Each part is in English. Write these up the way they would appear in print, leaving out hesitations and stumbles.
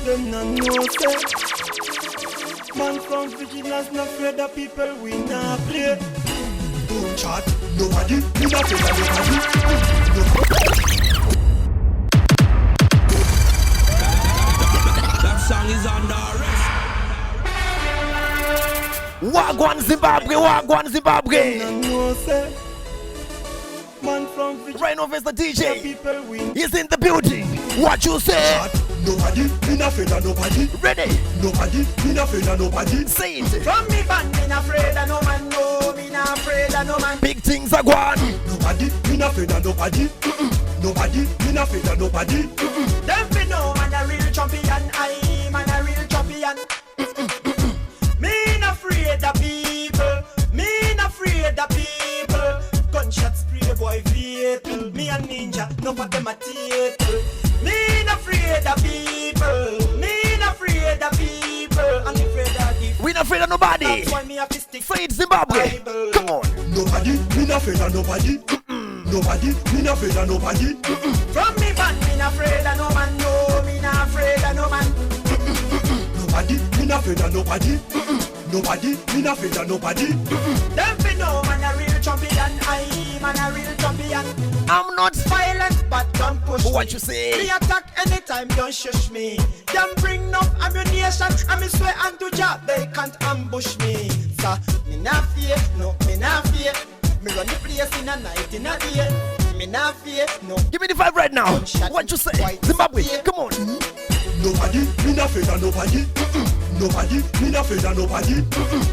Them not know say. Man from vigilance not afraid of people we not play. Don't chat, nobody, we not afraid of nobody. That song is under arrest. Wagwan Zimbabwe, Wagwan Zimbabwe. Them not know say. Man from vigilance. RYANOBVIOUS the DJ. People we. He's in the building. What you say? Nobody, me not afraid of nobody. Ready? Nobody, me not afraid of nobody. Say it. From me band, me not afraid of no man. No, me not afraid of no man. Big things are gone. Nobody, me not afraid of nobody. Nobody, me not afraid of nobody. Them fi know man a real champion. I man a real champion. Me not afraid of people. Me not afraid of people. Gunshots spray boy vehicle. Me a ninja, no for them a theater. Me not afraid of people. Me not afraid of people. I'm afraid of people. We not afraid of nobody. That's why me have to stick. Say it, Zimbabwe. Bible. Come on. Nobody, me not afraid of nobody. Nobody, me not afraid of nobody. From me band, me not afraid of no man. No, me not afraid of no man. Nobody, me not afraid of nobody. Nobody, me not afraid of nobody. Them fi know man a real champion. I man a real champion. I'm not Violent, but don't push me. What you say? Me attack anytime, don't shush me. Them bring up ammunition, and me swear unto Jah, they can't ambush me. So, me not fear, no, me not fear. Me run the place in a night, in a day. Me not fear, no. Give me the vibe right now. What you say? Zimbabwe, come on. Nobody, me not afraid of nobody. Nobody, me not afraid of nobody.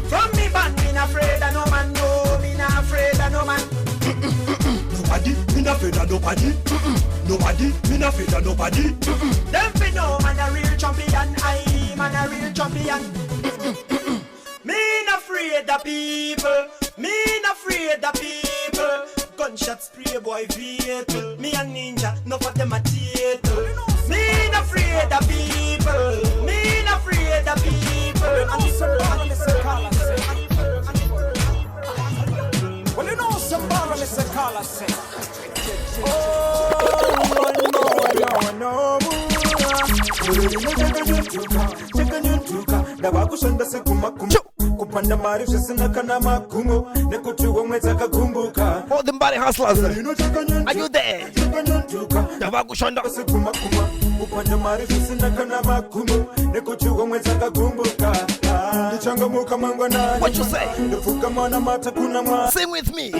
From me band, me not afraid of no man. No, me not afraid of no man. Nobody, me not afraid of nobody. Nobody, me not afraid of nobody. Them fi know man a real champion. I man a real champion. Me not afraid of people. Me not afraid of people. Gunshot spray boy vehicle. Me a ninja, no for them a theater. Me not afraid of people. Me not afraid of people. Well, you know somebody Mr. Calaz say. All them body hustlers. Are you there? Davakushanda. What you say? Sing with me.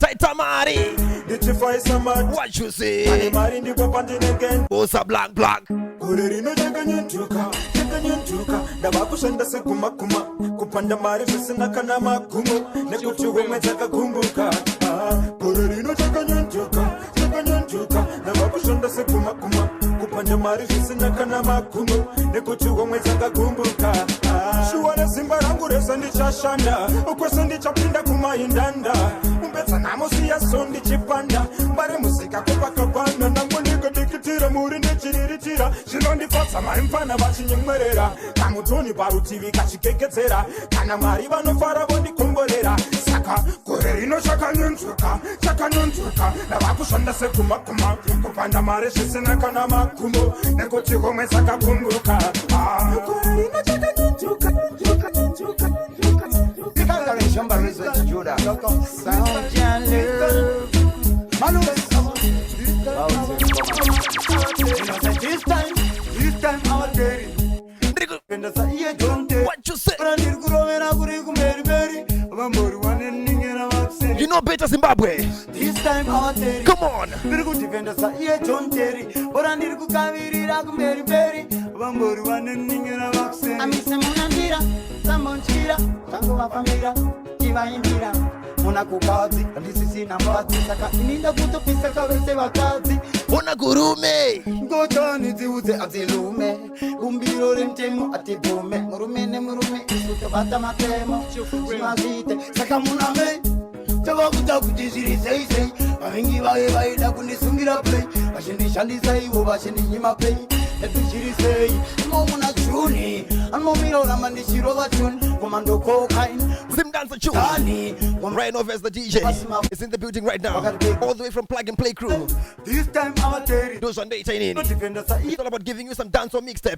Taitamari. What you say? Bosa black black. Davakushanda sekuma kuma kupanda mari visina kana magumo nekuchiwe mwezaka kumbuka korerino chakanyonjuka davakushanda sekuma kuma kupanda mari visina kana magumo nekuchiwe mwezaka kumbuka shuwana simba rangu resa ndichashanda ukwesa ndichapinda kumaindanda umbetsa namusiya so ndichipanda mbare musika kupakapanda nangondikodikitira muri nechiriritira zvinondifadza maimfana vachinyemwerera kamutoni parutivi kachikeketsera kana mwari vanofara vondikomborera saka gore rino chakanyonzvuka ndavakushanda sekumakuma kupanda mari zvisina kana makumbo nekuti homwe dzakakumbuka gore rino chakanyonzvuka What you say? You know better Zimbabwe. This time out there. Come on. Una gurume. Ngotani dziudze adzilume. Umbiro remtemo atibume. Murume isutobata matemo. Zvimazvite saka muname. Tavakuda kuti zviri sei. Vavengi vaida kundisungira play. Vachendishandisa ivo vachendinyima play. Zviri sei. Momuna chuni. Anomiro ramandishiro vachuni. Komando cocaine. Zimdancehall. Tani. RYANOBVIOUS, the DJ, is in the building right now. All the way from Plug and Play crew. This time I'm a terry. Those on day in. It's all about giving you some dance or mixtape.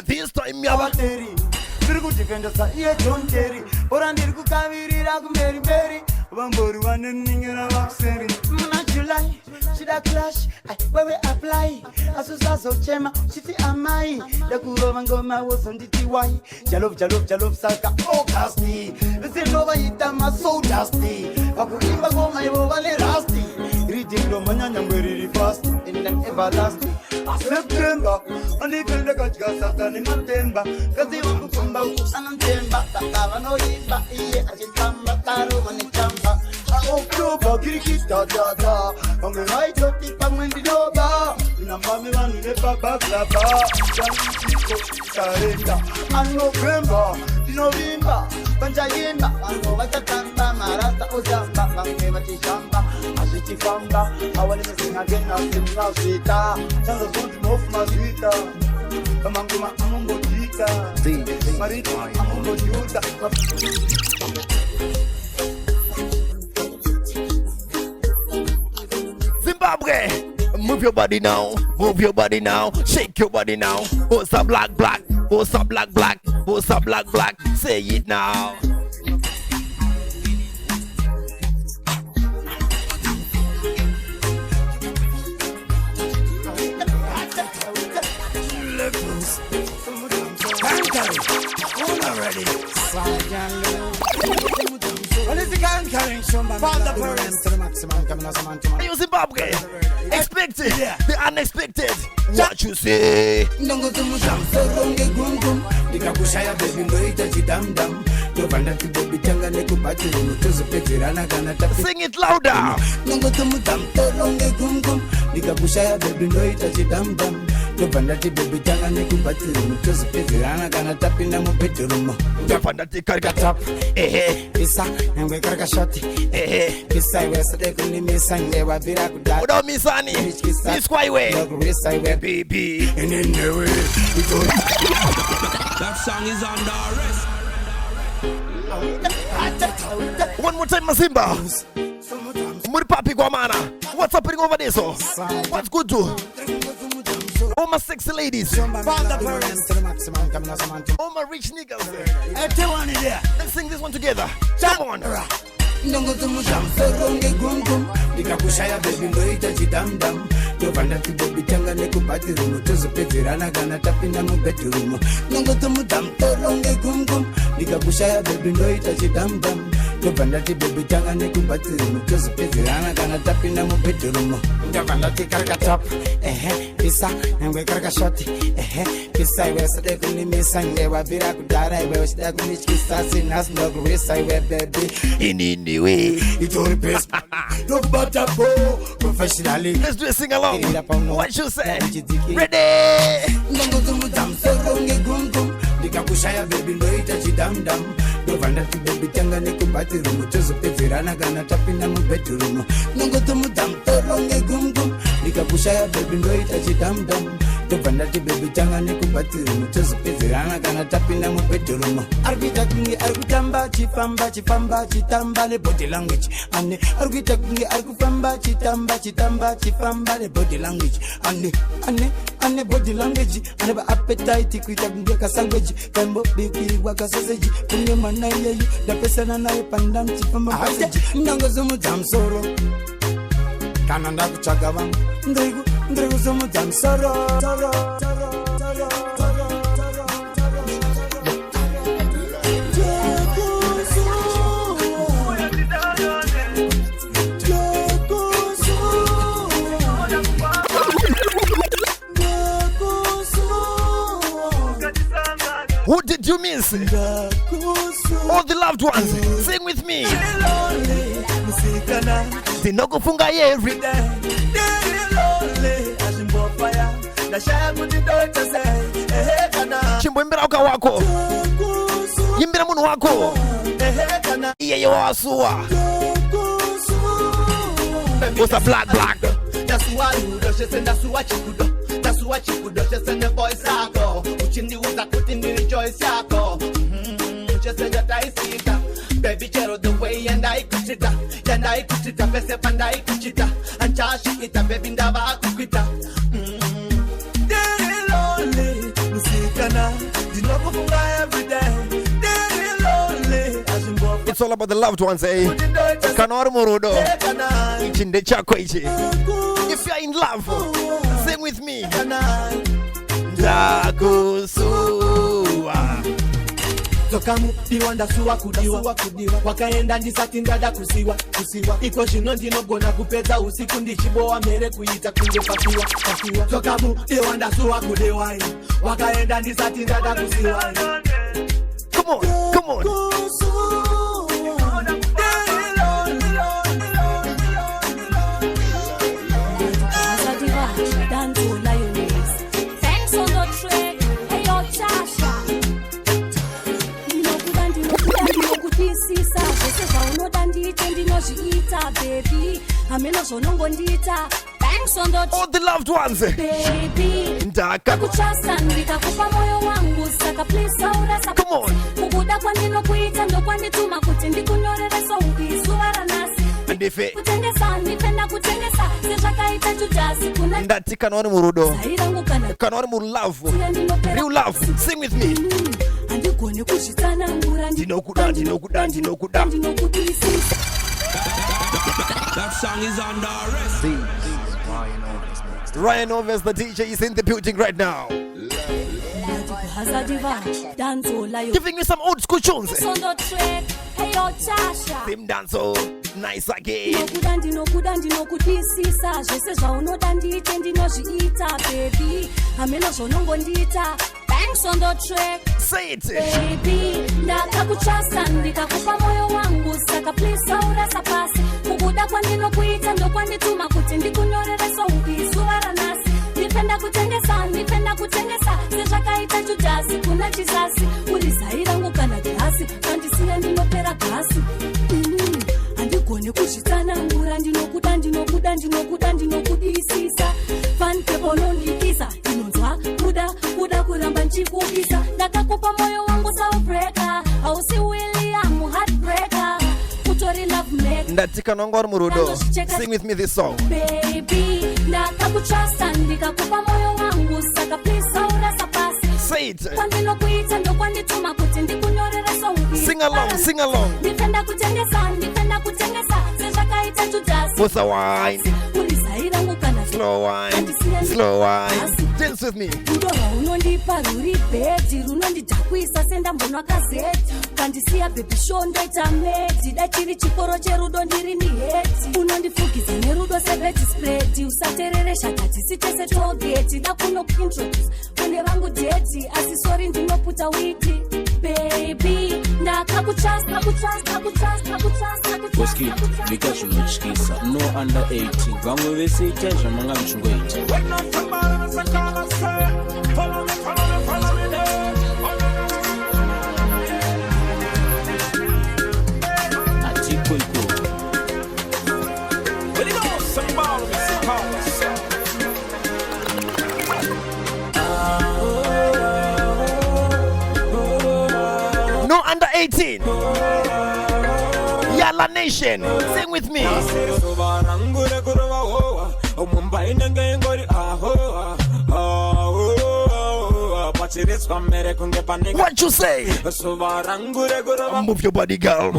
This time, I'm a terry. Dirgu defender sa iya John Terry. Orang dirgu kavirira ku Mary Mary. Bambori waneningera wakseri. Mna July, shida clash. Where we apply. Asusa so chema, shiti amai. Da kuro mangoma was on DTY. Jalop saka Augusty. Listen over itama so dusty. Akuimba goma yo vale rusty. Reading lo manyanya very fast in the everlasting. September, only feel the gajga satan in September. Kazi wangu kumba anantemba. Takava no imba iye ajitamba taro manichamba. October kirikita da. Onge haito tipa mwendi doba. Inambame wanu nepa baklava. Janiko karenda. And November, November. Panjayimba, Ango watatamba. Marata ozamba, bange watishamba. Asitifamba, awali sing again na simna sita. Chanza zonti mofu mazita. Kamanguma amungo jika. Marito amungo juta. Zimbabwe, move your body now, shake your body now. What's up, black, what's up, black, what's up, black, say it now. Hey, Zimbabwe, expected, the unexpected. What you say? Sing it louder. Baby. That song is under arrest. One more time, Mazimba. Muripapi Guamana. What's happening over there, so? What's good to? All my sexy ladies. All my rich niggas. Let's sing this one together. Come on. Ndongo tumujam seronge gungum Dikakushaya baby ndoita chidamdam Tovanda tibobi tanga nekubatirumu Tuzupezirana gana tapina mu bedroom Ndongo tumujam seronge gungum Dikakushaya baby ndoita chidamdam Tovanda tibobi tanga nekubatirumu Tuzupezirana gana tapina mu bedroom Ndavanda tikarka top Pisa nangwe karka shoti Pisa iwe sade kuni misa Ngewa vira kudara iwe shida kuni chisa Sinas nogu risa iwe baby In way. It's all the best. Look butter professionally. Let's do a sing along. What you say? Ready? Ndongo tumudam seronge gungum. Dikakushaya baby ndoita chidamdam. Dovanda ti baby tanga nekubatirumu. Tuzupezirana gana tapina mu bedroom. Ndongo tumudam seronge gungum. Dikakushaya baby ndoita chidamdam. Dovanda ti baby tanga nekubatirumu. Tuzupezirana gana tapina mu bedroom. Arguita kungi argutamba chifamba chitamba le body language. Ane arguita kungi argufamba chitamba chifamba le body language. Ane body language. Ane ba appetite kuita kungi kasangweji. Kambo biki waka sausage. Kungi mana yeyi da pesa na nae pandam chifamba passage. Ndongo zumu jamsoro. Kananda kuchaga wangu. Ndrigu zumu jamsoro. Who did you miss? All the loved ones, sing with me. Tinokufunga every day. Chimbwembera uka wako. Yimbira munu wako. Iye yo asua. What's a black? That's why you do, that's what you do. That's what you do, just in the voice I go. uchindiuza kuti ndiri choice yako chose chataisika baby chero the way yandaikuchita pese pandaikuchita anchashiita baby ndava kukwita Daily lonely musikana ndinokufunga everyday daily lonely azimbo. It's all about the loved ones, eh? Kanor Murudo. Ichinde chako ichi. If you're in love, sing with me. Ndakusua. Tokamu diwanda suwa kudiwa wakaenda ndisati ndada kusiwa iko zvino ndinogona kupedza usiku ndichibowa mere kuita kunge pasiwa Tokamu diwanda suwa kudiwa wakaenda ndisati ndada kusiwa. Come on. All the loved ones, Ndaka. Come on. And if it Ndati Kanor Murudo. Kanor Muru love. Real love. Sing with me. Dinokuda. That song is under arrest. RYANOBVIOUS, the DJ, is in the building right now. Giving you some old school tunes. Zimdancehall, nice again. Banks on the track. Say it. Baby, ndakakutrasta ndikakupa moyo wangu saka please saura sapasi kubuda kwandino kuita ndo kwandituma kuti ndikunyorere soupi zuva ranasi ndipenda kutengesa sezvakaita judhasi kuna chisasi uri zai rangu kana gasi kandisiya ndinopera gasi handigone kuzvitsanangura ndinokudisisa fankeponondikisa inonzwa kuda kuramba nchikupisa ndakakupa moyo wangu saubreaker hausi William heartbreaker utori love maker Ndatika Nongor Murudo. Sing with me this song. Baby ndakakutrasta ndikakupa moyo wangu saka please saura sapasi. Say it. Kwandinokuita ndo kwandituma kuti ndikunyorere soupi. Sing along. Ndipenda kutengesa sezvakaita judhasi Bossa wine. uri zai rangu kana Slow wine. Dance with me. Rudo rwaunondipa ruri bhedhi runondidhakwisa sendambonwa kazeti kandisiya baby show ndoita medi dachiri chikoro cherudo ndiri miheti unondifugidza nerudo sebedi spread usatereresha tatisi tese togeti dakunokuintroduce kune vangu deti asi sori ndinoputa witi baby ndakakutrasta Boski, because you know skisa. No under 18. Vamwe vese ita zvamanga mchungoita. Atiko iko. No under 18. Yala Nation, sing with me. What you say? Move your body, girl.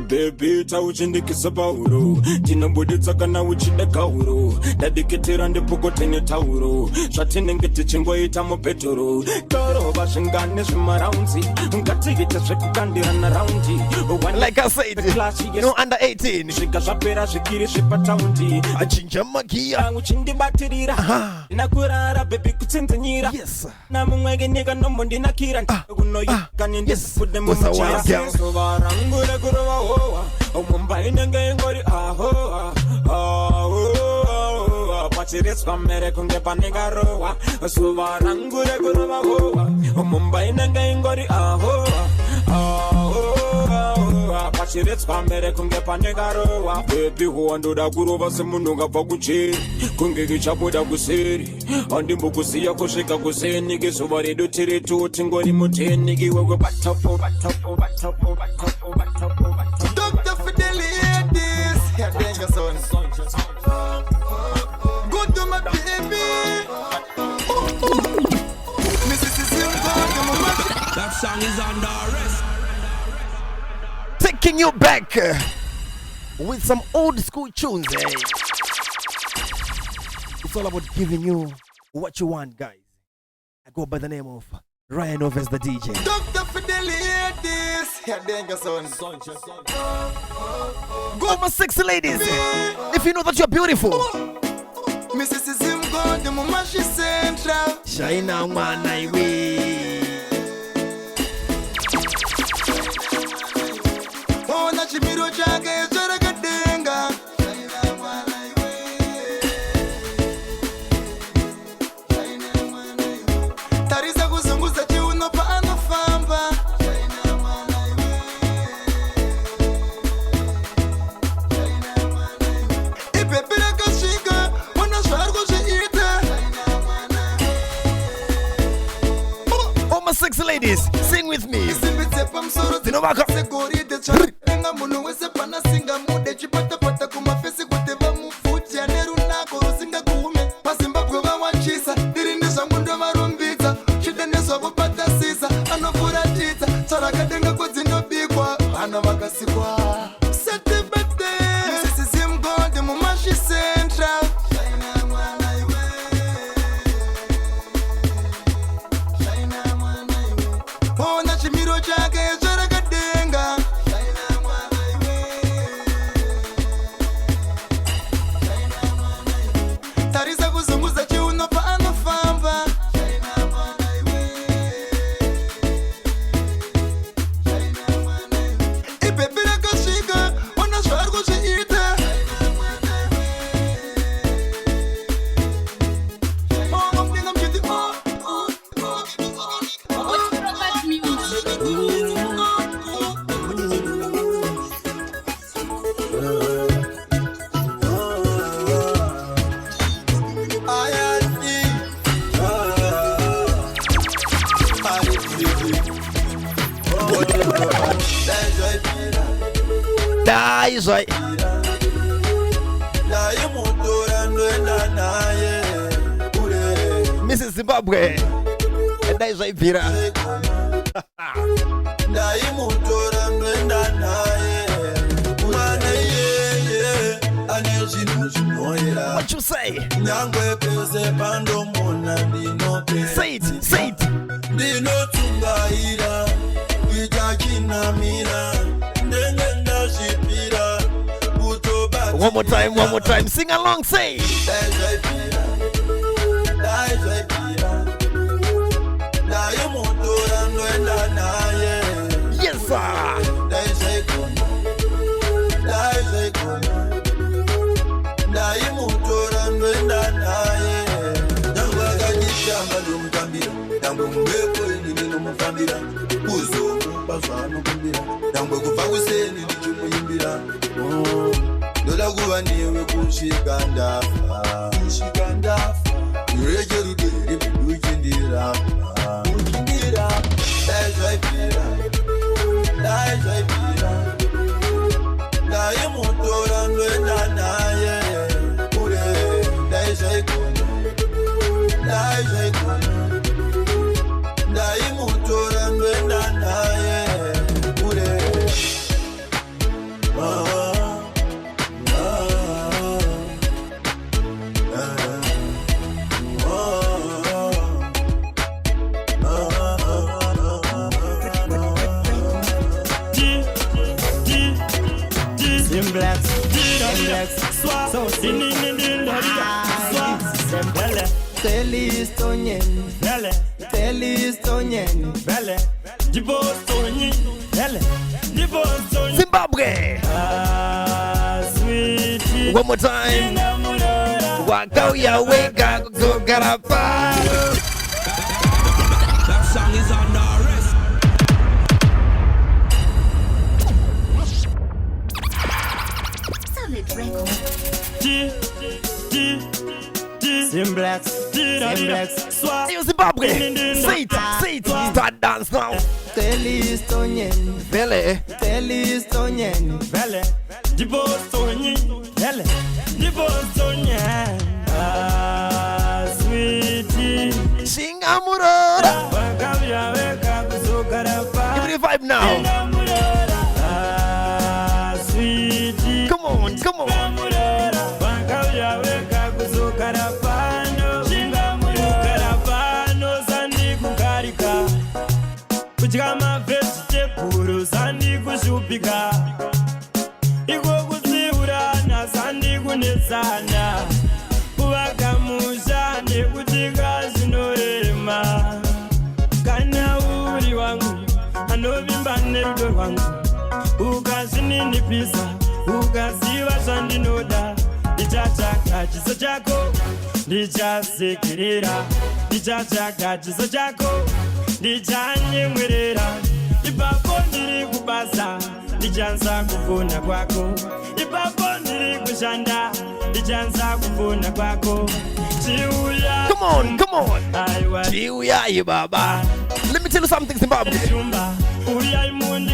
Baby, tauchindikisa pauro tinobuditsa kana uchida kauro dadikitira ndipukotene tauro zvatinenge tichingoita mupetoro torova zvingane zvemaraunzi ngatiite zvekukandirana raundi. Like I said, no under 18. Zvika zvapera zvikiri zvepataundi achinja magia uchindibatirira nakurara baby kutsinzinyira yes namumwege nyika nombondinakira kunoyika ndikude muchasova rangu rekurova hoa umumba inenge ingori ahoa pachiritswa mere kunge panengarowa sova rangu rekurova hoa umumba inenge ingori ahoa Roa, Pashirets Pamere Kunge Panegaroa, Baby who under the Guru of Simunga Baguchi, Kungi Chabuda Gusiri, on the Bukusia Koshika Gusen, Niggas over the Tiri to Tingori Mutin, Nigi will back top. Doctor for the ladies, yeah, danger son. Go to my baby. Mrs. That song is under arrest. Taking you back with some old school tunes, eh? It's all about giving you what you want, guys. I go by the name of RYANOBVIOUS the DJ. Doctor for the ladies, yeah, danger son. Go my sexy ladies, if you know that you're beautiful. Mrs. Zimdancehall, the mama she central. Shine on one highway. Oh, na chimiro chake yechora kadenga. Tarisa kuzunguza chiuno pa anofamba. Ipepera kashika, wana shwargo sheita. All my sexy ladies, sing with me. You know what? Nga munu wese pana singa mude chipata pata kumafesi kuteba mufuti ya neru nako rusinga kuume Pazimbabwe wanchisa dirindisha mundu marumbita Chideneswa kupata sisa anofura tita Charakadenga kudzinobikwa Ana wakasikwa Sete bete Mrs. Zimdancehall mumashi central Shaina mwana iwe Shaina mwana iwe Ona chimiro chake yechora kadenga Tarisa kuzunguza chiuno pa anofamba. Ipepera kashika, wana shwargo sheita. That's right. Mrs. Zimbabwe. And that is right, Vira. What you say? Say it, say it. One more time, sing along, say. Yes, sir. Zimbabwe. One more time. Waka ya weka go garapa. That song is under arrest. Zimblex, Zimblex, Hey, Zimbabwe, say it, start dance now. Telistonyen, Vele, Telistonyen, Vele, Dibostonyen, Vele, Dibostonyen, ah, sweetie, Singamurora. Give me the vibe now. Ah, sweetie, Come on, come on. Kujama vegetable sandi kushupika iko kutsiura na sandi kunetsana kuvaka musha nekutika zvinorema kana uri wangu anovimba nerudo rwangu ukazvininipisa ukaziva zvandinoda ndichatsvaga chiso chako ndichasekerera ndichatsvaga chiso chako ndichanyemwerera ipapo ndiri kubasa ndichanza kufona kwako ipapo ndiri kushanda ndichanza kufona kwako chiuya Come on. Chiuya, Baba. Let me tell you something, Zimbabwe.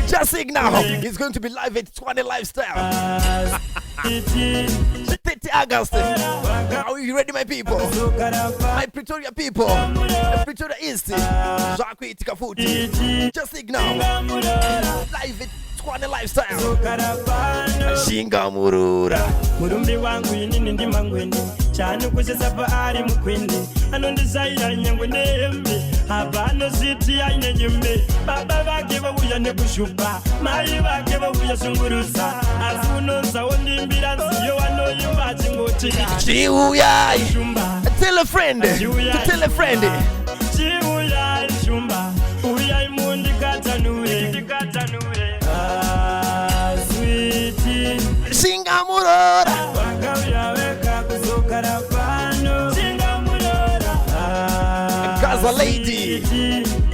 Just sing now. It's going to be live at 20 Lifestyle. 30 August. Are you ready, my people? My Pretoria people. Pretoria East. Just sing now. Live at 20 Lifestyle. Shingamurura. Murumbi wangu inini ndimangwende chanu kucheza paari mukwende anondizaira nyangwe nehembe habano ziti aine nyembe baba vake vauya nekushupa mai vake vauya sungurusa asi unonzawo ndimbira nziyo wanoimba chingoti Chiuya. Tell a friend. Tell a friend. Chiuya shumba uyai mundikatanure ah sweetie Singamurora. Gaza lady,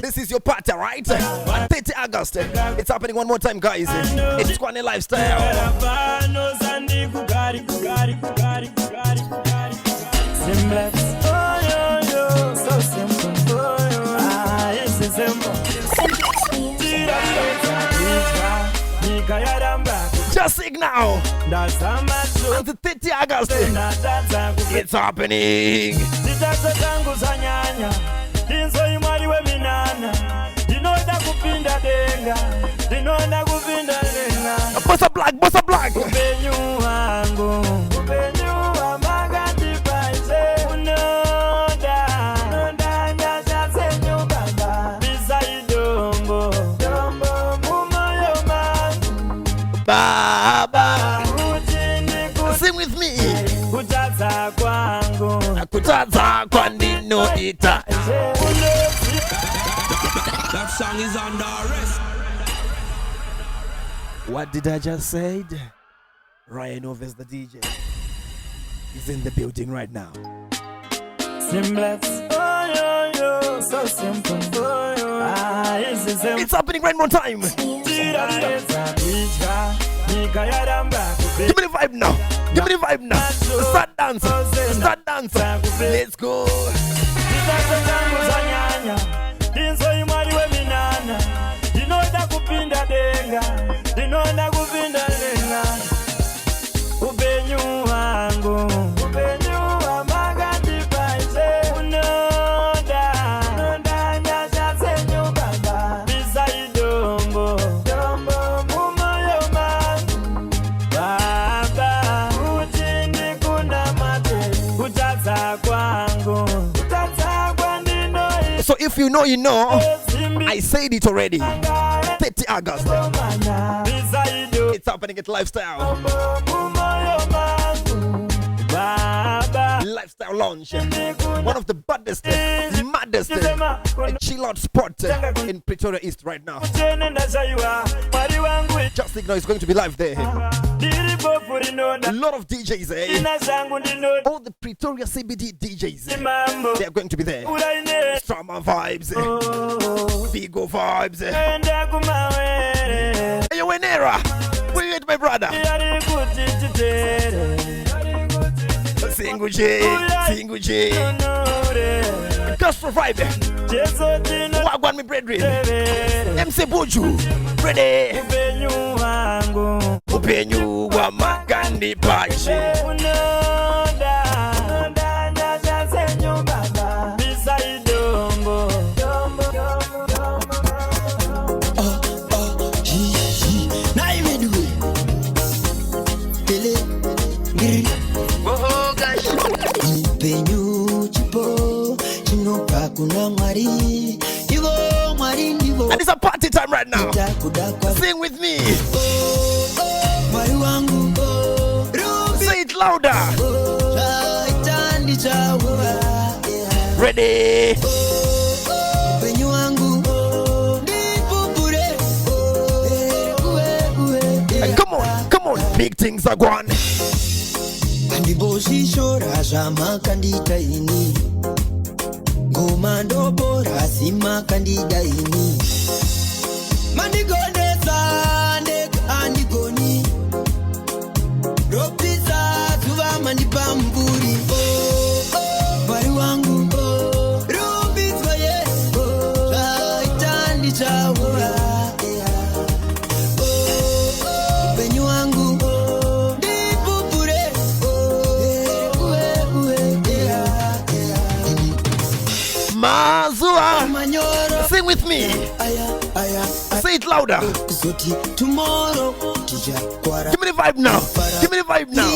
this is your party, right? 30 August, it's happening one more time, guys. It's Kwane Lifestyle. So simple. Ah, yes, it's simple. Just sing now. The 30 August, it's happening. Bossa Black, Bossa Black. Baba, sing with me. Kutata kwandino ita. That song is under arrest. What did I just say? RYANOBVIOUS, the DJ, is in the building right now. Seamless. So simple. Ah, it's happening right more time. Give me the vibe now. Give me the vibe now. Start dancing. Start dancing. Let's go. So if you know, you know. I said it already. 30 August. It's happening at Lifestyle. Lifestyle Lounge. One of the baddest, maddest chill out spot in Pretoria East right now. Just ignore it's going to be live there. A lot of DJs, all the Pretoria CBD DJs, they are going to be there. Summer vibes, Figo vibes. Hey, yo, Wenera, where you at, my brother? Single J. Castro Vibe. Wagwan me brethren. MC Buju. Ready. Upenyu wa makandi pachi. And it's a party time right now. Sing with me. Say it louder. Ready? Come on, big things are going. And the bossy shora jama candida ini. Gomando bora sima candida ini. Mandigone sande andigoni. Ropisa tuva mandibamburi. Bari wangu Rubizwa ye. Raitandi chawa. Mazua, sing with me. Say it louder. Tomorrow, give me the vibe now. Give me the vibe now.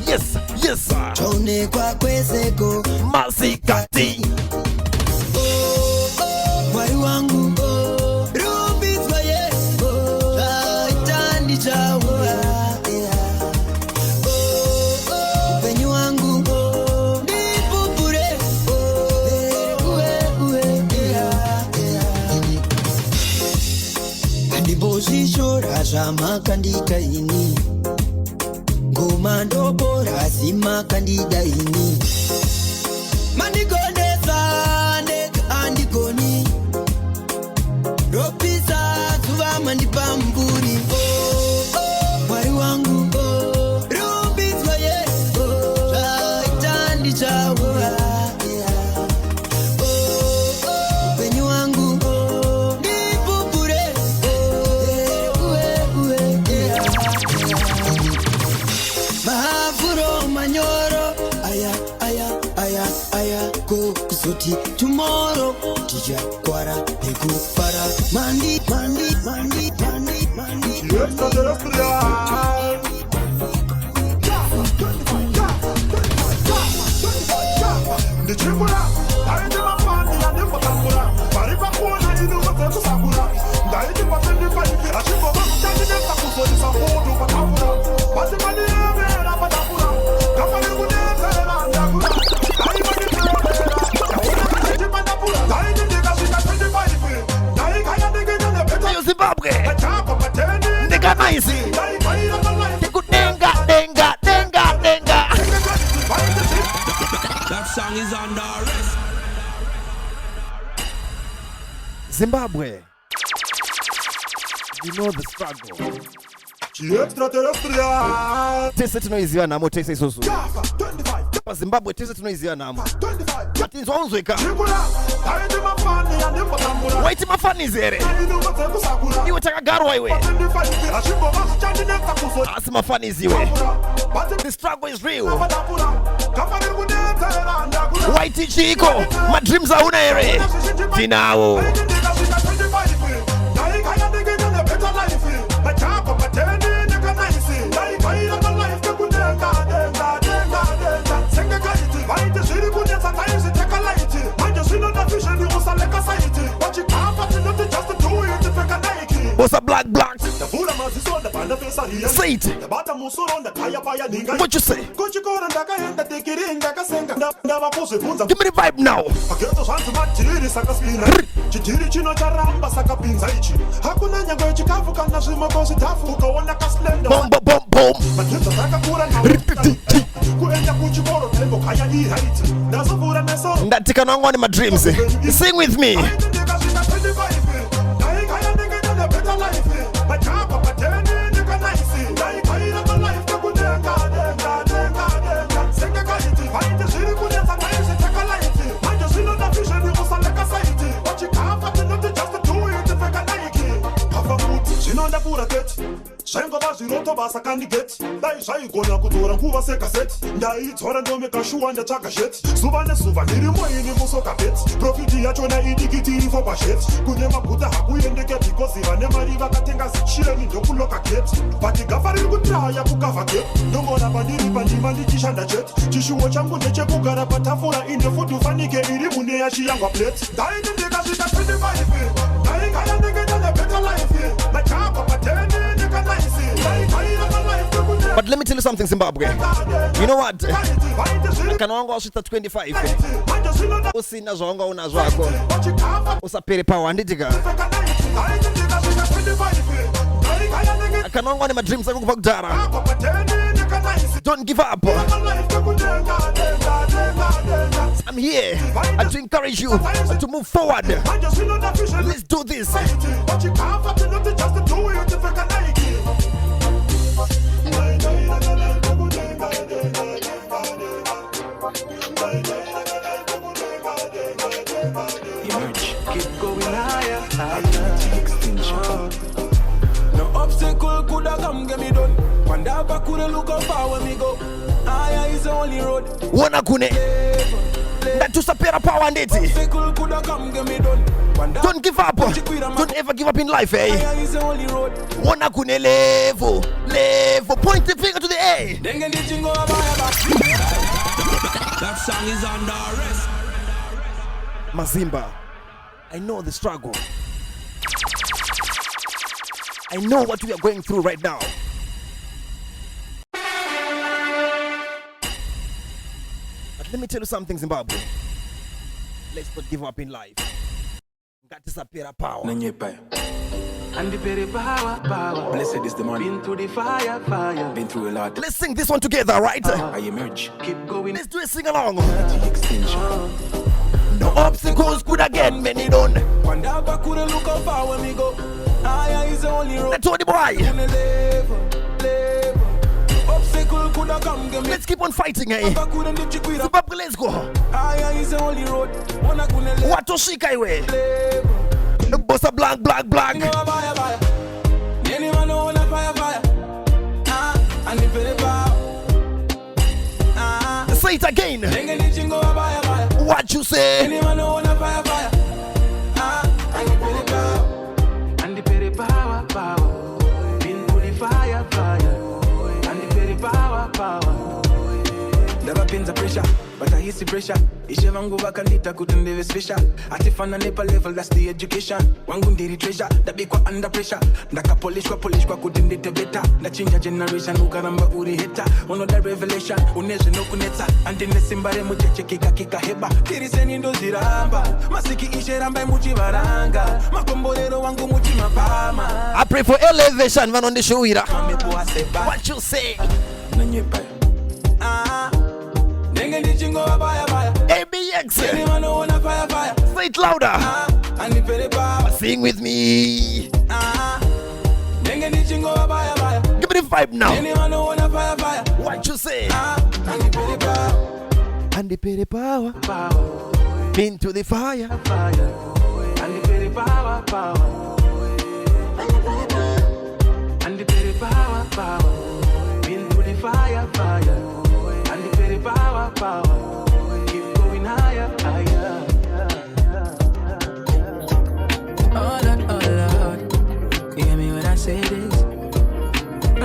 Yes, yes, sir. Masikati. Jama candida ini. Gomando bora sima candida ini. Mandigone sande andigoni. Ropisa tuva mandibamburi. Wari wangu Rubizwa ye. Raitandi chawa. Tomorrow, Tija Quara, Egu Para, Mandi. Zimbabwe, nigga nice. Denga. That song is under arrest. Zimbabwe, you know the struggle. Tese tunoiziwa namo, tese soso. Zimbabwe, tese tunoiziwa namo. Matinzo onzweka. Waiti mafani zere. Iwe takagarwa iwe. Asi mafani ziwe. The struggle is real. Waiti chiko. My dreams are una ere. Tinao. What's a black? Say it. What you say? Give me the vibe now. Boom. That take on one of my dreams. Sing with me. basa candidate dai zvaigona kutora nguva sekaseti ndaidzora ndomeka shuwa ndatsvaga zheti zuva nezuva ndiri moini musokapeti profiti yachona idikiti iri for basheti kune maguta hakuendeke because vane mari vakatenga zichireni ndokuloka geti but gafa riri kutraya kukavha geti ndongona pandiri pandima ndichishanda cheti chishuwo changu ndechekugara patafura ine futi ufanike iri mune yachiyangwa plate ndaini ndikasvika 25 ndaigaya ndingenyanya better life nachapa pateni ndikanaisi ndaigaira malife kune. But let me tell you something, Zimbabwe. You know what? Kana wangu wasita 25. Usina zvaunga una zvako. Usapere power anditika. Kana wangu ane madreams ako kubva kudhara. Don't give up. I'm here to encourage you to move forward. Let's do this. Keep going higher, higher. No obstacle could have come get me done. Pandaba couldn't look how far when me go. Higher is the only road. Wana kune. Ndatusapera power ndeti. Obstacle could have come get me done. Don't give up. Don't ever give up in life, eh? Higher is the only road. Wana kune level. Point the finger to the A. That song is under arrest. Mazimba, I know the struggle. I know what we are going through right now. But let me tell you something, Zimbabwe. Let's not give up in life. Got to power. And the very power. Blessed is the man. Been through the fire. Been through a lot. Let's sing this one together, right? I emerge. Keep going. Let's do a sing along. Extinction. No obstacles could again many done. Pandaba couldn't look how far when we go. Higher is the only road. That's all the boy. Obstacle could have come get me. Let's keep on fighting, eh? Zimbabwe, let's go. Higher is the only road. Watoshika iwe. Bossa blank. Anyone know on a fire. And the very power. Say it again. What you say? Anyone know on a fire. And the very power. And the very power. Been through the fire. And the very power. Never been the pressure, but I hit the pressure. Ishevangu wakandita kutundeve special. Atifana nepa level, that's the education. Wangundiri treasure, that be kwa under pressure. Ndaka polish kwa kutindite beta. Na chinja generation, ukaramba uri heta. Ono da revelation, uneze no kuneta. Antine simbare mucheche kika heba. Tiriseni ndo ziramba. Masiki isheramba muchi varanga. Makomborero wangu muchi mapama. I pray for elevation, man on the show here. What you say? Nanyepa. ABX. Say it louder. Sing with me. Give me the vibe now. What you say? And the peri power. Into the fire. And the peri power. And the peri power. Into the fire. And the very power. Keep going higher. Oh Lord, you hear me when I say this? I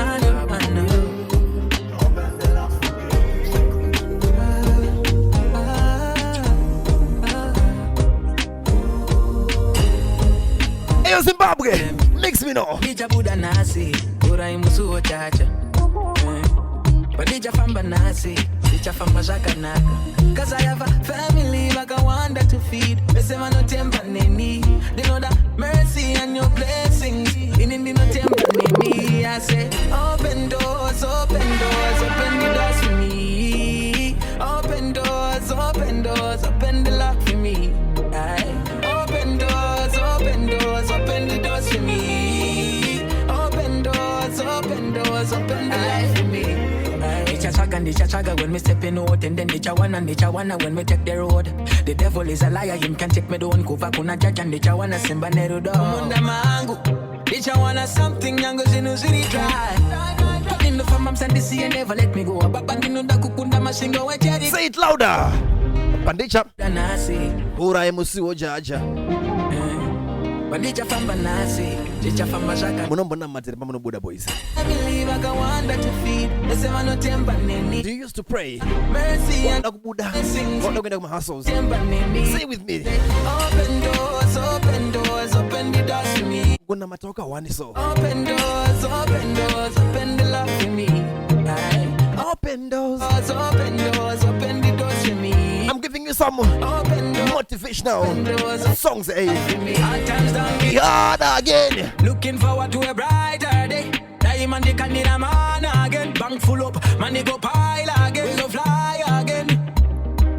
know. Hey Zimbabwe, mix me now. Badija famba nasi, dicha famba naka. Cause I have a family like I wonder to feed. Besema no temper neni. They know that mercy and your blessings. In no temper neni. I say open doors, open the doors for me. Open doors, open the lock for me. Open doors, open the doors for me. Open doors, open the life for me. Chaga when me step in out, and then nature wanna when me take the road. The devil is a liar, him can take me down. Kuva kuna judge and nature wanna simba nerudo. Munda mangu, nature wanna something yango zinu ziri dry. in the farm, I'm standing see and never let me go. Babandino da kukunda mashingo we cherry. Say it louder. Bandicha. Ura emusi ojaja. Bandicha from Banasi. Chicha from Mashaka. Munombona matere pamono Buddha boys. I believe I got one that to feed. Do you used to pray? Mercy and Buddha. Hustles. Say with me. Open doors, open doors, open the doors to me. Guna matoka wani so. Open doors, open doors, open the love for me. Open doors, open doors, open the doors for me. I'm giving you some motivational songs. Hard again. Looking forward to a brighter day. Diamond they can need a man again. Bank full up, money go pile again. We go fly again.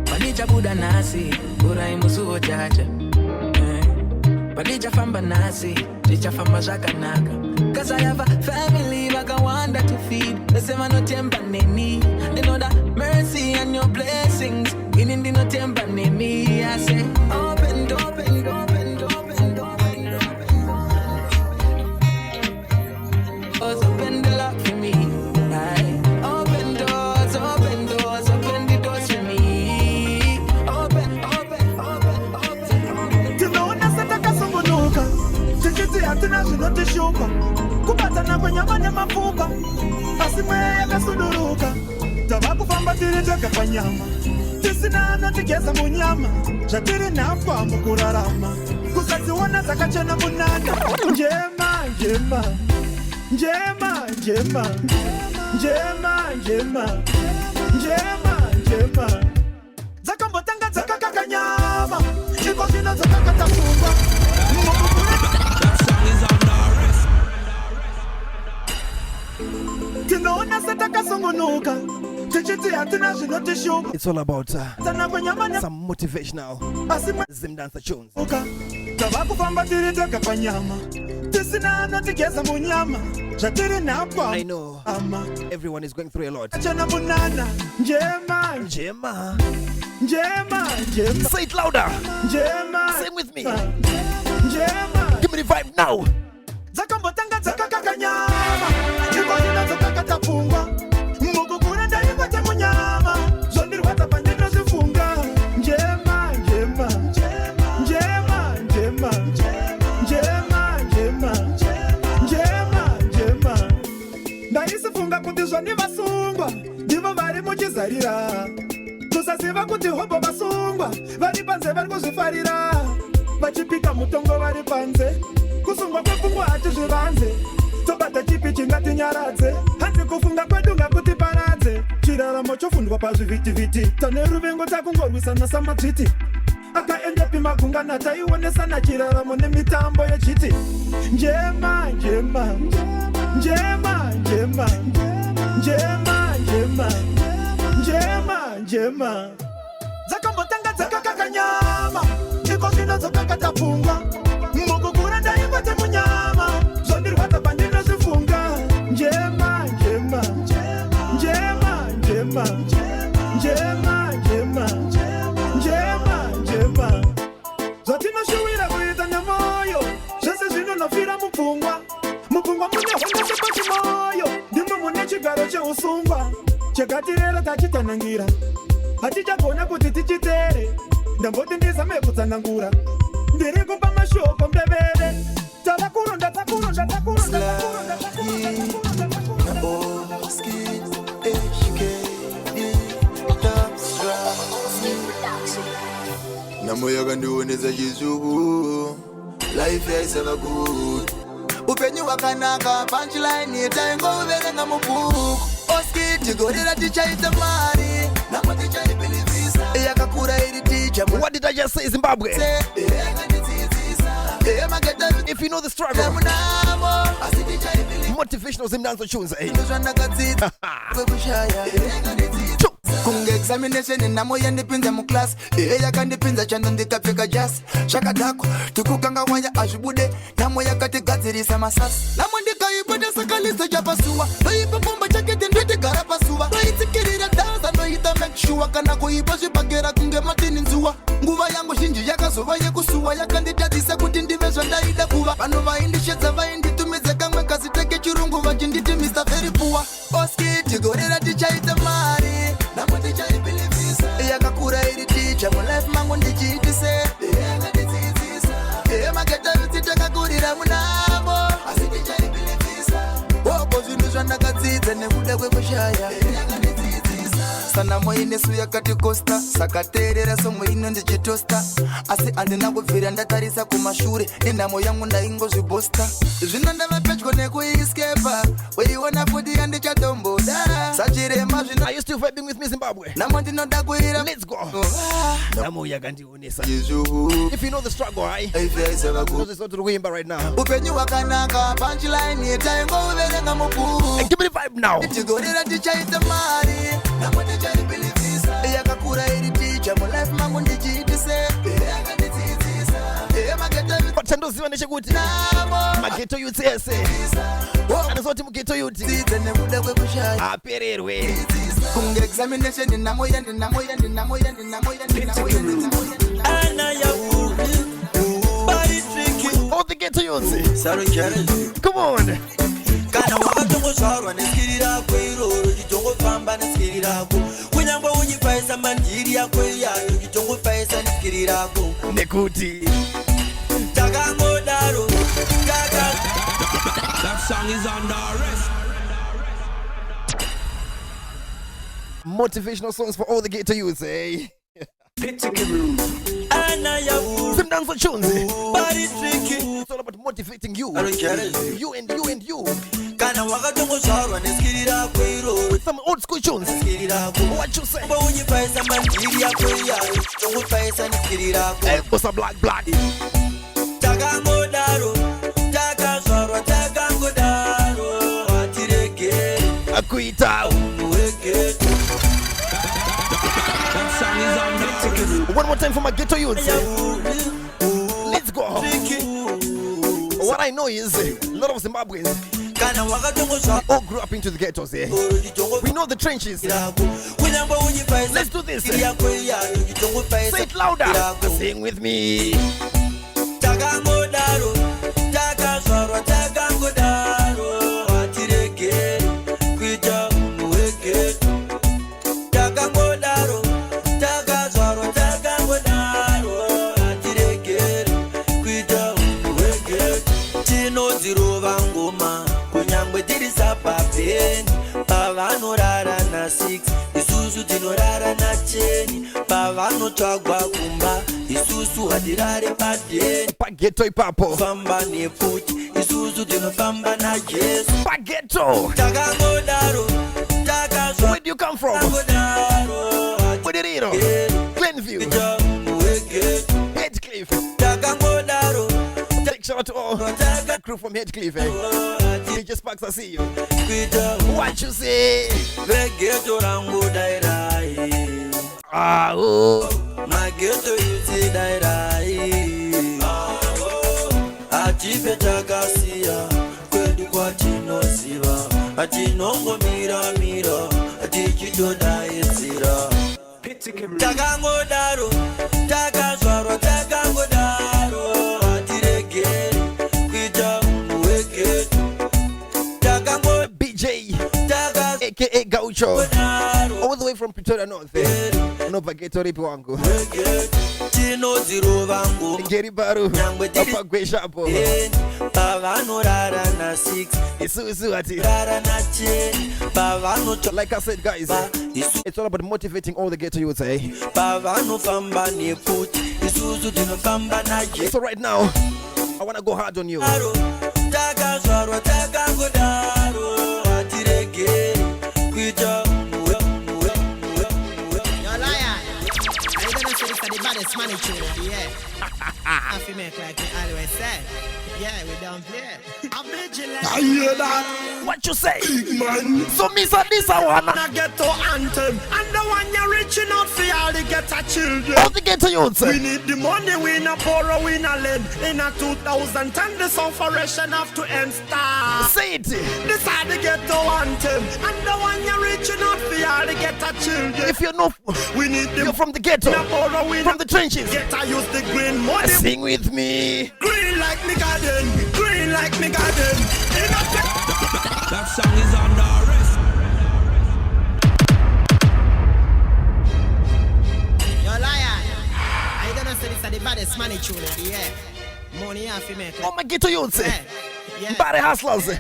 Balija Buddha Nasi, Buddha Imusu Jaja. Balija from Banasi, Chicha from Majakanaga. Cause I have a family like I want that to feed. They say man no temper neni. They know that mercy and your blessings. In the no temper neni. I say open, open, open, open, open, open. Open the lock for me. Open doors, open doors, open the doors for me. Open, open, open, open. Tunaona sataka songonoka. Tikiti hatuna zinotishuka. Kubatana kwenye manya mafuka. Asimwe yakasuduruka. Tabakufamba tiritaka panyama. Tisinana tigeza munyama. Jatiri napa mukurarama. Kusaziwana zakachana munana. Njema, njema. Njema, njema. Njema, njema. Njema, njema. Zakambotanga zakakakanyama. Chiko zina zakakatafungwa. It's all about some motivational Zimdancehall tunes. I know everyone is going through a lot. Say it louder. Sing with me. Give me the vibe now. Zakambotanga zakakakanyama. Chikoyina zakakatafungwa. Mugugura ndayibate munyama. Zondiri watapandino zifunga. Njema, njema. Njema, njema. Njema, njema. Njema, njema. Ndayisifunga kuti zvani vasungwa. Ndivo vari muchizarira. Tusaziva kuti hobo vasungwa. Vari panze vari kuzvifarira. Vachipika mutongo vari panze. Kusungwa kwefungwa hati zvivanze. Tobata chipi chingati nyaradze. Hanzi kufunga kwedu ngakuti paradze. Chiraramo chofundwa pazvivitiviti. Tane ruvengo takungorwisana samatsviti. Akaenda pimagungana taionesana chiraramo nemitambo yechiti. Njema, njema. Njema, njema. Njema, njema. Njema, njema. Zakambotanga zakakakanyama. Chiko zino zakakatafungwa. Mugugura ndayibate munyama. Zondiri watapandino zifunga. Njema, njema. Njema, njema. Njema, njema. Njema, njema. Zotinoshuwira kuita nemoyo. Zvese zvinonofira mupfungwa. Mupfungwa mune honda sepachimoyo. Ndimo mune chigaro cheusungwa. Chekatirera tachitanangira. Hatichagona kuti tichitere. Ndamboti ndizame kutsanangura. Ndiri kupa mashoko mbevere. Takurunda, takurunda, takurunda, takurunda, Namoyaga ndioneza chizuku. Life yaisava good. Upenyu wakanaka punchline itaingo uverenga mubuku. Oskiti gorira tichaita mari. Namo tichaipilivisa. Yakakura iri ticha. What did I just say, Zimbabwe? If you know the struggle, motivational Zimdancehall tunes, kunge examination namo yandipinza mu class yakandipinza chando ndikapfeka jazz shakadako tukukanga wanya azvibude namo yakatigadzirisa masasi namo ndikaibata sakalisa chapasuwa noipa pomba chakete ndotigara pasuwa noitsikirira danza noita make sure kana kuipa zvibhagera kunge matini nzuwa nguva yangu zhinji yakazova yekusuwa yakanditadzisa kuti ndive zvandaida kuva vanhu vaindishedza vainditumidza kamwe kaziteke chirungu vachinditi Mr. Very Poor kushaya sana moine suya kati costa sakaterera somo ino ndichitosta asi andina kubvira ndatarisa kumashure indamo yangu ndaingozvibosta zvino ndava pedyo nekuiskepa weiona kuti yandichatomboda sachirema zvino. Are you still vibing with me, Zimbabwe? Namo ndinoda kuira. Let's go. Namo yakandionesa. If you know the struggle, right? Because it's not Ruimba right now. Upenyu wakanaka punchline itaingo uverenga mupu. Give me the vibe now. Tigorera tichaita mari. Namo ticharibilivisa. Yakakura iri ticha mu life mangu ndichitise. Patsandoziva nechekuti mageto youth ese anozoti mugeto youth apererwe kunge examination namo yandi all the ghetto youth. Come on. Kana wakatongozvarwa neskiri rako iroro chitongofamba neskiri rako kunyangwe unyipaisa mandiri yako iyayo chitongopaisa neskiri rako nekuti takangodaro That song is under arrest. Motivational songs for all the ghetto youths, eh? Zimdancehall tunes. It's all about motivating you. You and you and you. With some old school tunes. What you say? Hey, what's up, black? Akuita. One more time for my ghetto youths. Let's go. What I know is a lot of Zimbabweans all grew up into the ghettos here. We know the trenches. Let's do this. Say it louder. Sing with me. Pavanorara na 6 isusu tinorara na 10 pavanotsvagwa kumba isusu hatirare padeni pageto ipapo famba nefuti isusu tinofamba na Jesu pageto takangodaro takazwa. Where do you come from? Where did you know? Glenview, Headcliff. Takangodaro. Take shout out to all that crew from Headcliff. DJ Sparks, I see you. What you say? Ah, oh. My ghetto you say dairai. Achipe chakasia kwedu kwa chinosiva achinongo mira achichitoda esira takangodaro takazvarwa takangodaro atiregeri kuita muwegetu takango BJ aka Gaucho all the way from Pretoria North. No pageto ripi wangu Ngeri baru Apa gweshapo pavanorara na 6 isusu ati rara na 10 pavano. Like I said, guys, it's all about motivating all the ghetto youths, eh? Pavanofamba nefuti isusu tinofamba na Jesu. So right now I want to go hard on you. Takazvarwa takangodaro atiregeri kuita baddest money tune, yeah. I feel make like me always say. Yeah, we don't play. I'm vigilant. I hear that. What you say? Big man. So miss this one. I get to anthem. And the one you're reaching out for all the ghetto children. All the ghetto youths. We need the money, we not borrow, we not lend. In a 2010, the sufferation have to end start. Say it. This are the ghetto anthem. And the one you're reaching out for all the ghetto children. If you're not, we need the you're from the ghetto. Borrow, from the trenches. Get I use the green money. Sing with me. Green like me garden. Green like me garden. That song is under arrest. Yo, lion. I don't know say this is the baddest money tune, yeah. Money have to make. Oh my ghetto youths. Yeah. Body hustlers.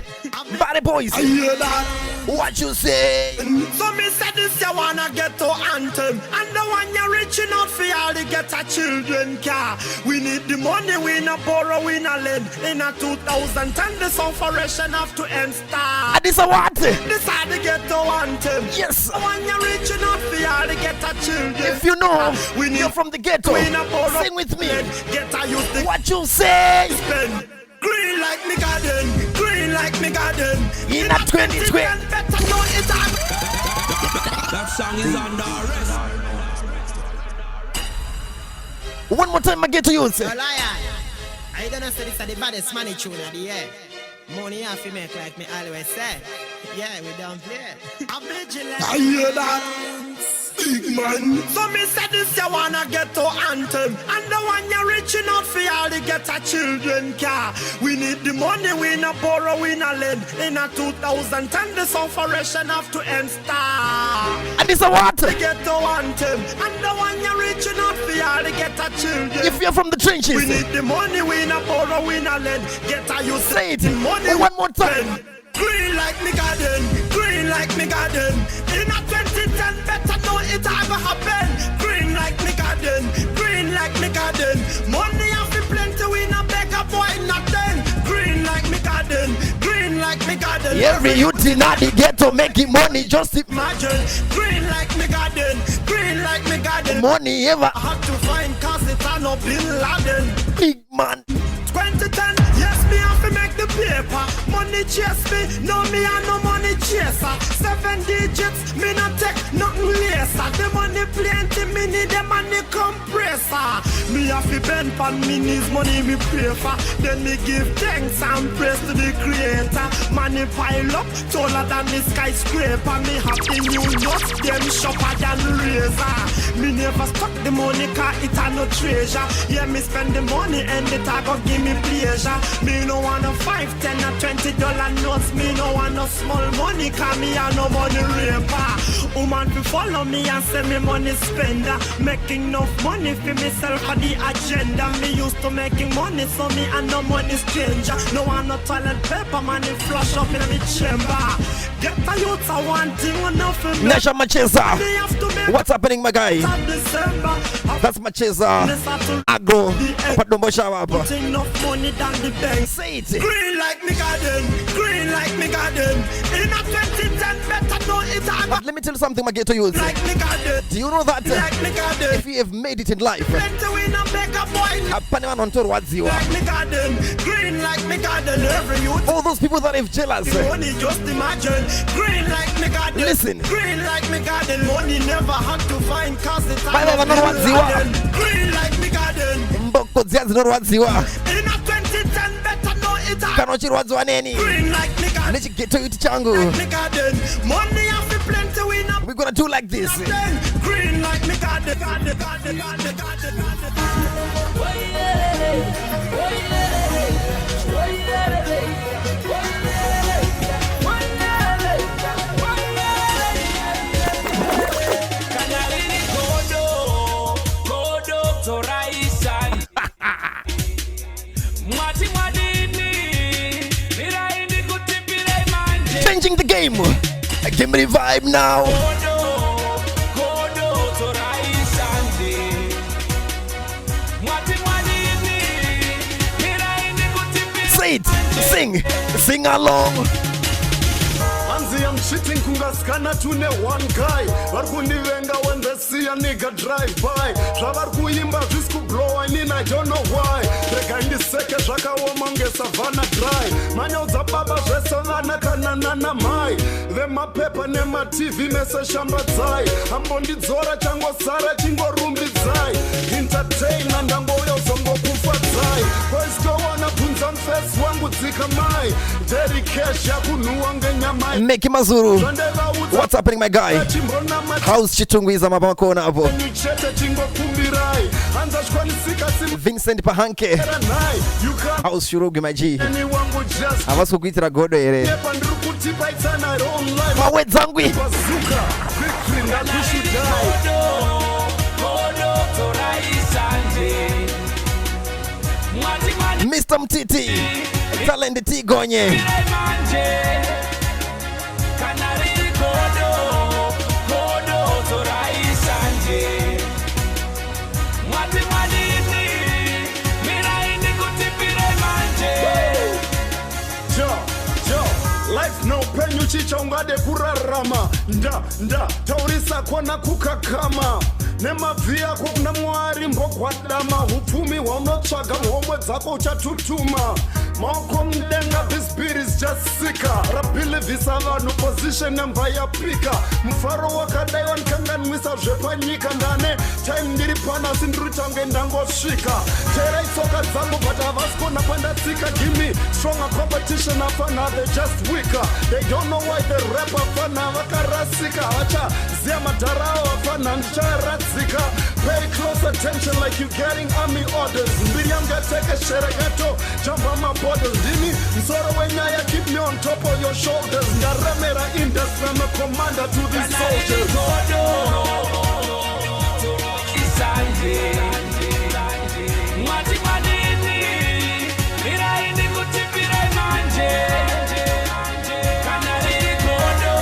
Body boys. I hear that. What you say? So me said this you wanna get to anthem. And the one you're reaching out for all the get a children car. We need the money, we not borrow, we not lend. In a 2010 the song for ration have to end star. And this a what? This how the get to anthem. Yes. The one you're reaching out for all the get a children. If you know, you're from the ghetto, sing with me. Get a youth the what you say? Spend. Green like me garden, green like me garden. In a 2020. Better know it. That song is under arrest. One more time I get to use it. Are you gonna say this is the baddest money tune of the year? Money have to make like me always say. Yeah, we don't play. I'm vigilant. I hear that. Big man. So me said this you wanna get to anthem. And the one you're reaching out for all the get a children car. We need the money, we not borrow, we not lend. In a 2010 the song for ration have to end star. And this a what? The get to anthem. And the one you're reaching out for all the get a children. If you're from the trenches, we need the money, we not borrow, we not lend. Get a you say it money one more time. Green like me garden, green like me garden. In a 2010, better know it ever happen. Green like me garden, green like me garden. Money have to plenty, we not beg a boy nothing. Green like me garden, green like me garden. Every youth in the ghetto making money, just imagine. Green like me garden, green like me garden. Money ever I have to find cause it are no Bin Laden. Big man. 2010, yes, me have to make the paper. Money chase me, no me and no money chaser. 7 digits, me not take nothing later. The money plenty, me need the money compressor. Me have to bend pan me knees, money me pray for. Then me give thanks and praise to the creator. Money pile up, taller than the skyscraper. Me have the new nuts, them sharper than razor. Me never stuck the money, cause it a no treasure. Yeah, me spend the money and the tag of give me pleasure. Me no want no $5, $10 or $20 notes. Me no want no small money, cause me a no money raper. Woman to follow me and say me money spender. Making enough money for myself for the agenda. Me used to making money, so me a no money stranger. No want no toilet paper, money flush up in the chamber. Get a youth a one thing, enough. Nasha Macheza. What's happening, my guy? That's Macheza. Agro. Padombo shower. Enough money than the bank. Say it. Green like me garden, green like me garden. In a 2010, better know it. But let me tell you something, my ghetto youth. Like me garden. Do you know that like me garden. If you have made it in life, plenty we no beg a boy. Like me garden, green like me garden. Every youth. All those people that have jealous. Money just imagine. Green like me garden. Listen. Green like me garden. Money never had to find cause it's green like me garden. Mboko ziazi no rwadziwa. In a 2010 better know it. Kana chirwadziwa neni. Green like me garden. Let's get to it changu. Like me garden. Money have to plenty we not. We're gonna do like this. Green like me garden. Changing the game. Give me the vibe now. Say it. Sing along. I'm shitting kungaskana tune one guy. Varkunivenga when they see a nigga drive by. Travarkuimba visku blow I mean I don't know why. The guy in the second shaka womange savannah dry. Manyo zababa vesavana kanana mai. Them my paper name my TV mesa shamba zai. Ambondi zora chango sara chingo rumbi zai. Entertain and angoyo zongo kufa zai. Boys go on a punzan fest wangu zika mai. Dedicash ya kunuange nyamai. Make Mazuru. What's happening, my guy? House Chitungwiza Mabakona hapo. Vincent Pahanke. House Shurugi Maji. Abasu kuitira godo ere. Mawe zangwi. Mr. Mtiti. Talent Tigonye. ungade kurarama nda taurisa kona kukakama nemabvi ako kuna Mwari mbogwadama upfumi hwaunotsvaga muhomwe dzako uchatutuma maoko mudenga this beat is just sika rabhilivhisa vanhu position nemva yapika mufaro wakadai wanikanganwisa zvepanyika ndane time ndiri panasi ndiri tange ndangosvika teerai tsoka dzangu but havasi kona kwandatsika gimi stronger competition afana they just weaker they don't know why the rap afana vakarasika havachaziva madhara avo afana ndicharadzika pay close attention like you getting army orders mbiri yangu yateke sherekato jamba maborders ndini msoro wenyaya keep me on top of your shoulders ndaremera industry I'm a commander to these soldiers Mwati manini miraini kutipire manje kana liri godo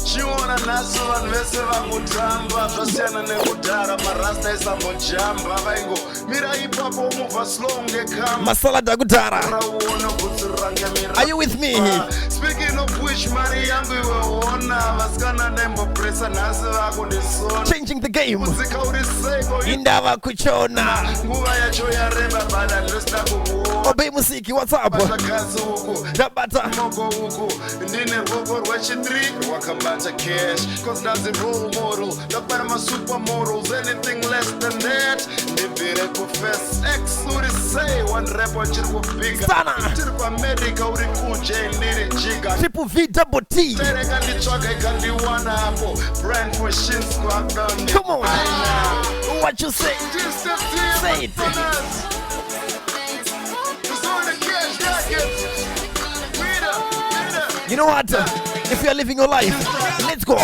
chiona naso vanhu vese vangotamba zvasiyana nekudhara marasta isambojamba vaingo mira ipapo mubva slow ngekama Masalada Gudara. rauona bvutsurira ngemira. Are you with me? Speaking of which, mari yangu iweona vasikana nembopresa nhasi vako ndisona Changing the game. muzika uri seiko Indava kuchona. nguva yacho yareba bada ndosida kuona Obey musiki, what's up? batagazi uku Dabata moko uku ndine ruoko rwechitri rwakabata cash cause ndazi role model ndakubara masupermodels anything less than that ndibvire kufirst x uri sei one rap wachiri kubiga tiri kuamerica uri kuje ndiri jiga Triple V double T. tereka nditsvaga ikandiwana hapo brand for shinsko akani Come on. What you say? Say it. You know what? If you are living your life, let's go.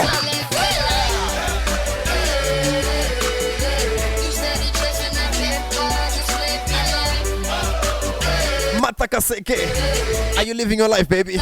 Matakaseke. Are you living your life, baby?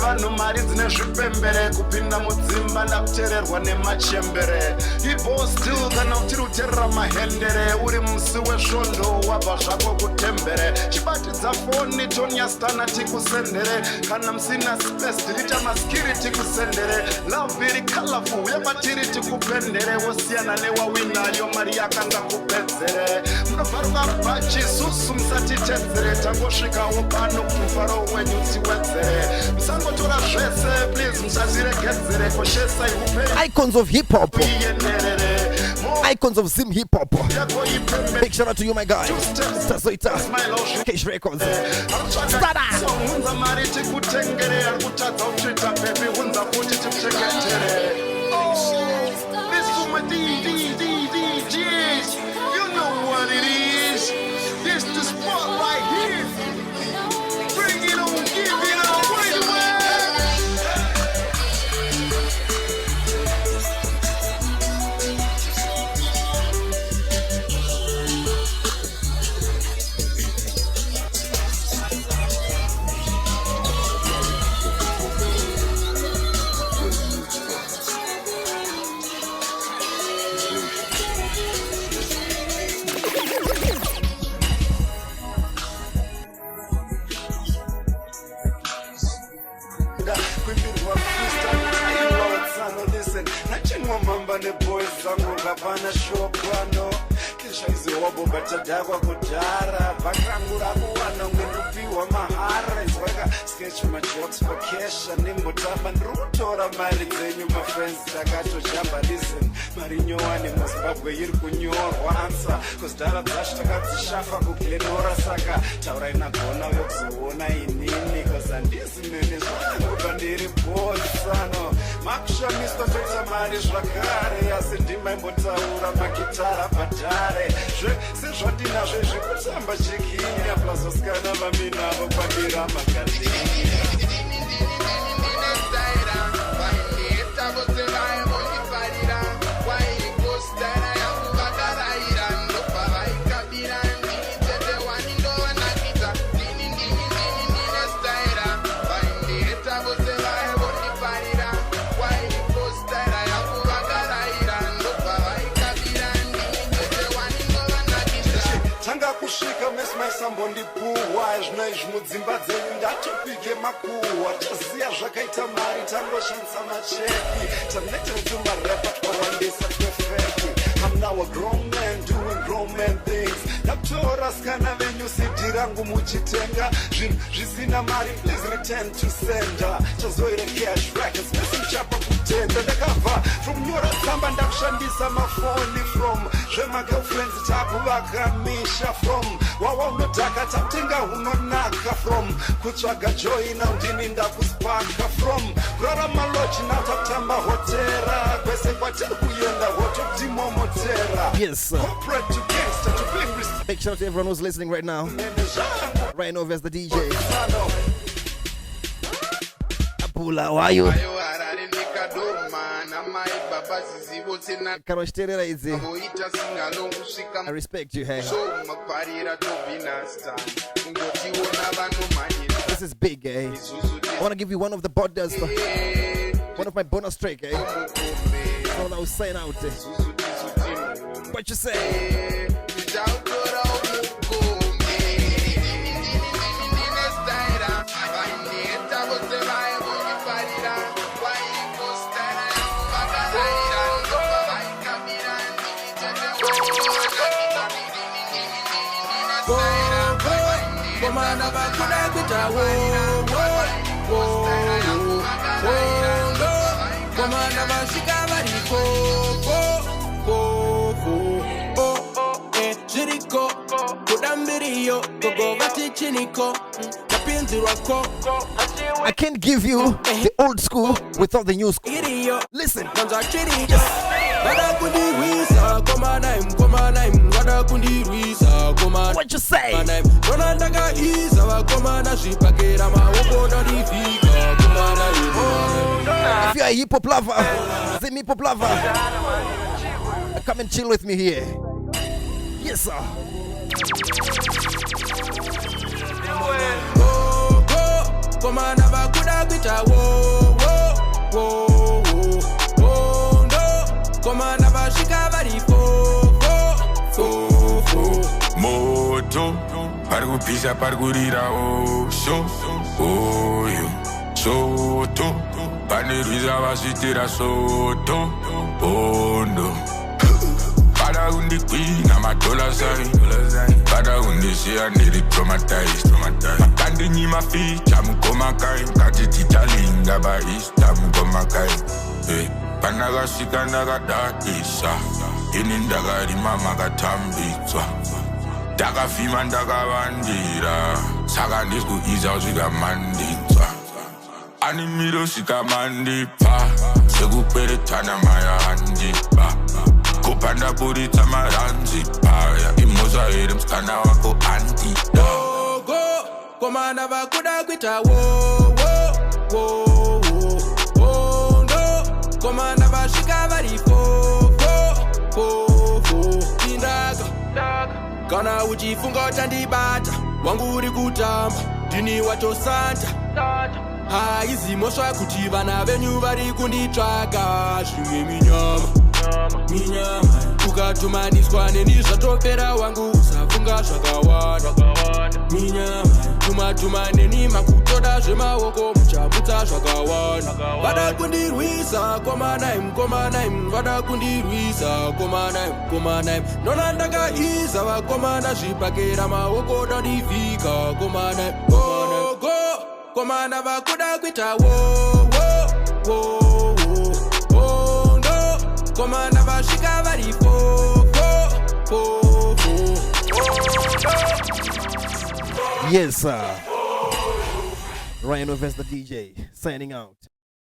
vanhu mari dzine zvipembere kupinda mudzimba ndakuteererwa nemachembere ibo still kana uchiri kuteerera mahendere uri musi wesvondo wabva zvako kutembere chibatidza foni tonyastana tikusendere kana musina space tiriita maskiri tikusendere love iri colorful uye matiri tikupendere wosiyana newawinayo mari yakanga kupedzere munobvaruka bhachi susu musatitedzere tangosvikawo pano kumufaro wenyu tiwedzere musangotora zvese please musaziregedzere koshesai upe Icons of hip hop. Icons of Zim hip hop. Big shout out to you, my guy. Tasoita. Cash Records. Stada. You know what it is. This the spot right here. Bring it on, give it on. The boys zangu ngapana shokwano kisha iziwabo batadakwa kudhara bhakangu rakuwana ngendupiwa mahara izwaka sketch majokes for cash animbotamba ndikutora mari dzenyu mafriends takatoshamba listen mari nyowani muzimbabwe iri kunyorwa ansa kuzidhara dzacho takadzishafa kuglenora saka taurai nagona yokuzoona inini kazandisi mene zvananguba ndiri bosano makushamiswa toita mari zvakare asi ndimaimbotaura magitara padhare sezvandinazvo zvekutamba chikinya plazosikana vaminavo kwandira magazini mesmaisa mbondipuwa zvinoizvi mudzimba dzenyu ndatopike makuhwa toziya zvakaita mari tangoshandisa macheki taneteutumarepa twawandisa twefeki. I'm now a grown man doing grown man things. Nakutora skana venyu sidi rangu muchitenga zvinhu zvisina mari, please return to sender. Chazoire cash rackets missing chapa kutenda ndakabva from nyora tsamba ndakushandisa mafoni from zvemagirlfriends takuvakamisha from wawa unodhaka takutenga unonaka from kutsvaga joina ndini ndakuspaka from kurara malochi natakutamba hotera kwese kwatiri kuenda hotodimomotera. Yes. Corporate to gangster to big respect. Big shout out to everyone who's listening right now. RYANOBVIOUS the DJ. Apula, why you? I respect you, hey. This is big, eh? I want to give you one of the borders, one of my bonus track, eh? That's all I was saying out there. What you say? Komanda bakuda kuta wo komanda bashika bari Jiriko kudambiriyo kogo batichiniko kapinzi rako. I can't give you the old school without the new school. Listen. What you say? If you're a hip hop lover, Zim hip hop lover, come and chill with me here. Yes, sir. Komanda bakuda kwita wo komanda bashika bari moto parikupisa parikurira osho oyo soto panerwiza vasvitira soto bondo pada kundikwina madola sai pada kundisiya ndiri traumatized makandinyima ficha mukomakai ngatititalinga baista mukomakai pandakasvika ndakadadisa ini ndakarima makatambitswa ndakafima ndakavandira saka ndisikuiza kusvika manditswa animiro svika mandipa sekukweretana maya handipa kupanda buritsa maranzi paya imoza here musikana wako andida komanda vakuda kwita komanda vasvika vari indaka kana uchifunga utandibata wangu uri kutamba ndini watosanta haizimosva kuti vana venyu vari kunditsvaga zvimwe minyama ukatumaniswa neni zvatopera wangu usafunga zvakawanda minyama tuma neni makutoda zvemaoko muchaputsa zvakawanda vada kundirwisa komanaim vada kundirwisa komanaim nona ndakaiza vakomana zvipakera maoko dandivhika komanaim komanda vakuda kwita komanda vasvika vari Yes, sir. RYANOBVIOUS the DJ signing out.